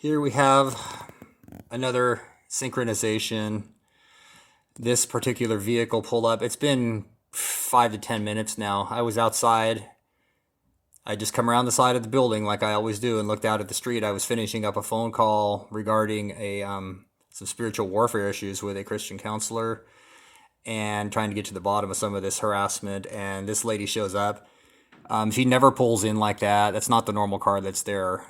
Here we have another synchronization. This particular vehicle pulled up. It's been 5 to 10 minutes now. I was outside. I just come around the side of the building like I always do and looked out at the street. I was finishing up a phone call regarding some spiritual warfare issues with a Christian counselor and trying to get to the bottom of some of this harassment. And this lady shows up. She never pulls in like that. That's not the normal car that's there.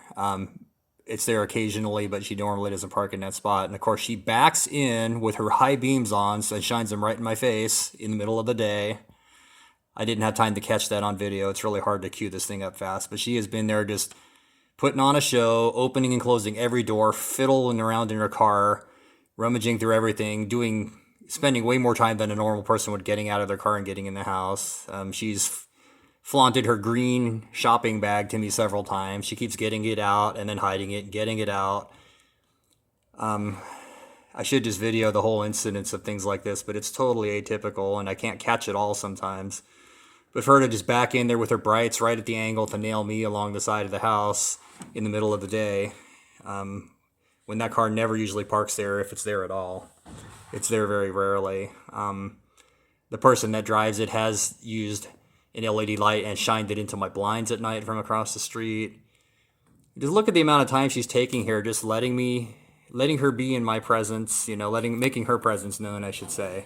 It's there occasionally, but she normally doesn't park in that spot. And of course, she backs in with her high beams on, so it shines them right in my face in the middle of the day. I didn't have time to catch that on video. It's really hard to cue this thing up fast, but she has been there just putting on a show, opening and closing every door, fiddling around in her car, rummaging through everything, spending way more time than a normal person would getting out of their car and getting in the house. She's flaunted her green shopping bag to me several times. She keeps getting it out and then hiding it and getting it out. I should just video the whole incidence of things like this, but it's totally atypical and I can't catch it all sometimes. But for her to just back in there with her brights right at the angle to nail me along the side of the house in the middle of the day, when that car never usually parks there, if it's there at all. It's there very rarely. The person that drives it has used an LED light and shined it into my blinds at night from across the street. Just look at the amount of time she's taking here, just letting her be in my presence, making her presence known, I should say.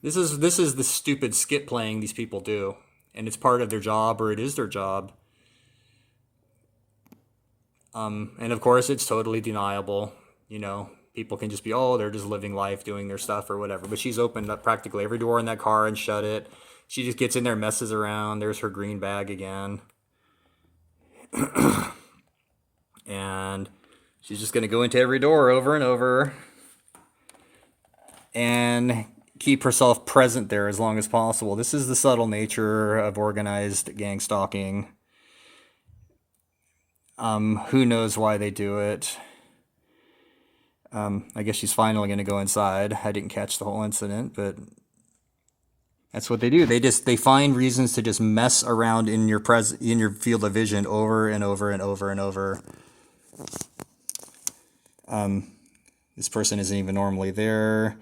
This is the stupid skit playing these people do, and it's part of their job, or it is their job. And of course, it's totally deniable. People can just be, they're just living life, doing their stuff or whatever. But she's opened up practically every door in that car and shut it. She just gets in there, messes around. There's her green bag again. And she's just going to go into every door over and over and keep herself present there as long as possible. This is the subtle nature of organized gang stalking. Who knows why they do it? I guess she's finally going to go inside. I didn't catch the whole incident, but that's what they do. They find reasons to just mess around in your field of vision over and over and over and over. This person isn't even normally there.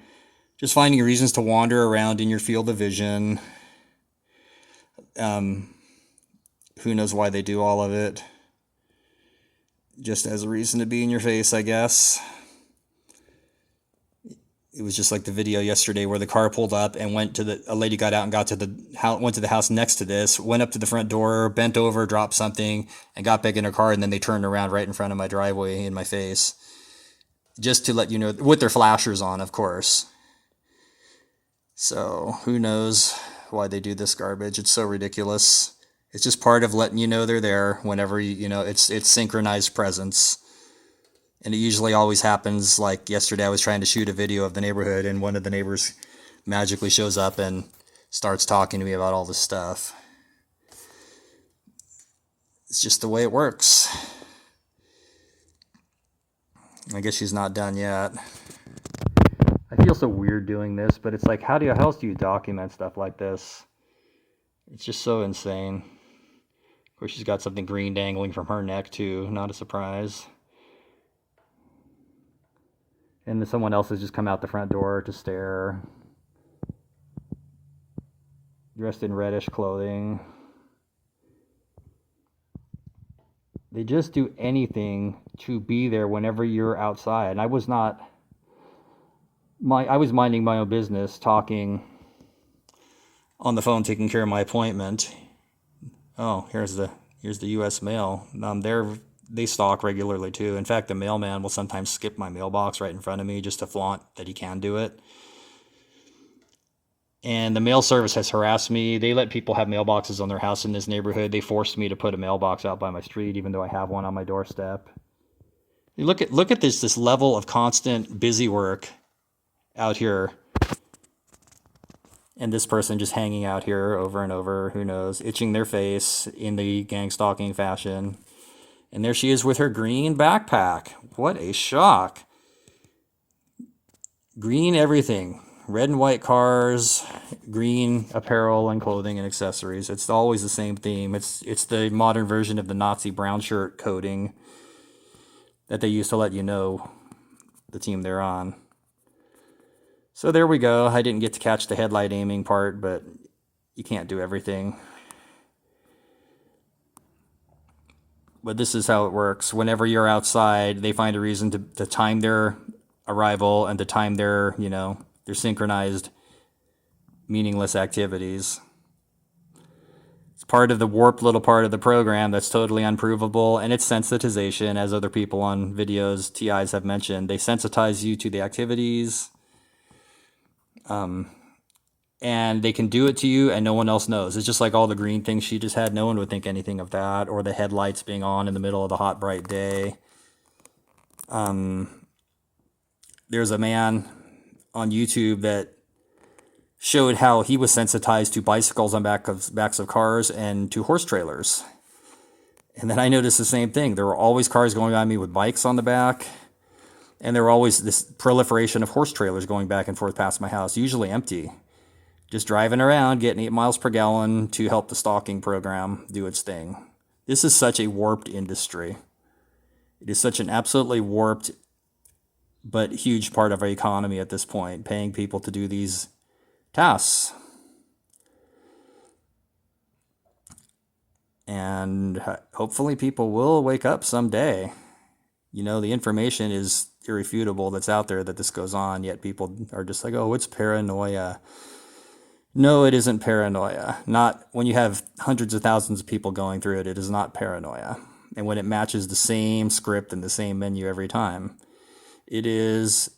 Just finding reasons to wander around in your field of vision. Who knows why they do all of it? Just as a reason to be in your face, I guess. It was just like the video yesterday where the car pulled up and a lady got out and went to the house next to this, went up to the front door, bent over, dropped something, and got back in her car, and then they turned around right in front of my driveway in my face. Just to let you know, with their flashers on, of course. So, who knows why they do this garbage. It's so ridiculous. It's just part of letting you know they're there whenever it's synchronized presence. And it usually always happens, like yesterday I was trying to shoot a video of the neighborhood and one of the neighbors magically shows up and starts talking to me about all this stuff. It's just the way it works. I guess she's not done yet. I feel so weird doing this, but it's like, how else do you document stuff like this? It's just so insane. Of course, she's got something green dangling from her neck too, not a surprise. And then someone else has just come out the front door to stare. Dressed in reddish clothing. They just do anything to be there whenever you're outside. And I was minding my own business, talking on the phone, taking care of my appointment. Oh, here's the U.S. mail. They stalk regularly too. In fact, the mailman will sometimes skip my mailbox right in front of me just to flaunt that he can do it. And the mail service has harassed me. They let people have mailboxes on their house in this neighborhood. They forced me to put a mailbox out by my street, even though I have one on my doorstep. You look at this level of constant busy work out here. And this person just hanging out here over and over, who knows, itching their face in the gang stalking fashion. And there she is with her green backpack. What a shock. Green everything. Red and white cars, green apparel and clothing and accessories. It's always the same theme. It's the modern version of the Nazi brown shirt coding. that they use to let you know the team they're on. So there we go. I didn't get to catch the headlight aiming part, but you can't do everything. But this is how it works. Whenever you're outside, they find a reason to time their arrival and to time their, their synchronized, meaningless activities. It's part of the warped little part of the program that's totally unprovable, and it's sensitization, as other people on videos, TIs have mentioned. They sensitize you to the activities, and they can do it to you and no one else knows. It's just like all the green things she just had. No one would think anything of that, or the headlights being on in the middle of the hot, bright day. There's a man on YouTube that showed how he was sensitized to bicycles on backs of cars and to horse trailers. And then I noticed the same thing. There were always cars going by me with bikes on the back, and there were always this proliferation of horse trailers going back and forth past my house, usually empty. Just driving around, getting 8 miles per gallon to help the stalking program do its thing. This is such a warped industry. It is such an absolutely warped but huge part of our economy at this point, paying people to do these tasks. And hopefully people will wake up someday. The information is irrefutable that's out there that this goes on, yet people are just like, oh, it's paranoia. No, it isn't paranoia. Not when you have hundreds of thousands of people going through it. It is not paranoia. And when it matches the same script and the same menu every time, it is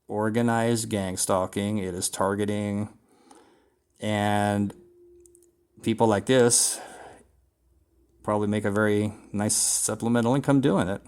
organized gang stalking. It is targeting. And people like this probably make a very nice supplemental income doing it.